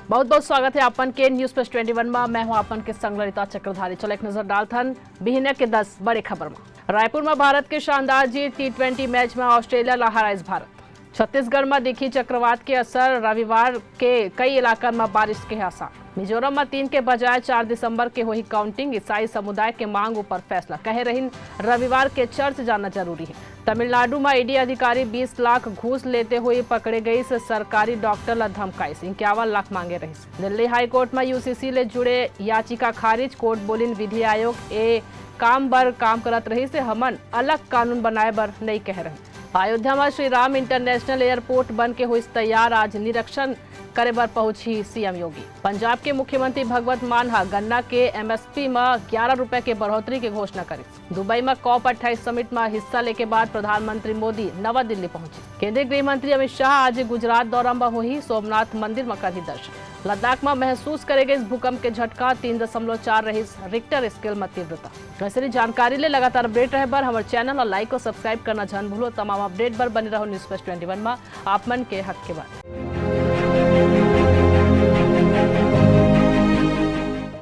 बहुत बहुत स्वागत है आपन के न्यूज प्लस 21 में। मैं हूं आपन के संग ललिता चक्रधारी। चलो एक नजर डालथन बिहने के 10 बड़े खबर में। रायपुर में भारत के शानदार जीत। T20 मैच में ऑस्ट्रेलिया ला हराइस भारत। छत्तीसगढ़ में दिखी चक्रवात के असर। रविवार के कई इलाकों में बारिश के आसार। मिजोरम में 3 के बजाय 4 दिसंबर के हुई काउंटिंग। ईसाई समुदाय के मांग ऊपर फैसला। कह रही रविवार के चर्च जाना जरूरी है। तमिलनाडु में ईडी अधिकारी 20 लाख घूस लेते हुए पकड़े गई। से सरकारी डॉक्टर ला धमकाई। 51 लाख मांगे रही। दिल्ली हाई कोर्ट में यूसीसी ले जुड़े याचिका खारिज। कोर्ट बोलिन विधि आयोग ए काम बर काम करत रही से हमन अलग कानून बनाए बर नहीं कह रहे। अयोध्या में श्री राम इंटरनेशनल एयरपोर्ट बन के हुई तैयार। आज निरीक्षण करे बर पहुंची सीएम योगी। पंजाब के मुख्यमंत्री भगवंत मान गन्ना के एमएसपी में 11 रुपए के बढ़ोतरी की घोषणा करी। दुबई में COP28 समिट में हिस्सा लेके बाद प्रधानमंत्री मोदी नवा दिल्ली पहुंचे। केंद्रीय गृह मंत्री अमित शाह आज गुजरात दौरा में हुई। सोमनाथ मंदिर में करी दर्शन। लद्दाख में महसूस करेगा इस भूकंप के झटका। 3.4 रही रिक्टर स्केल में तीव्रता। ऐसी जानकारी ले लगातार अपडेट रहे बर हमारे चैनल और लाइक और सब्सक्राइब करना जन भूलो। तमाम अपडेट पर बने रहो न्यूज प्लस 21 में। आप मन के हक के बाद।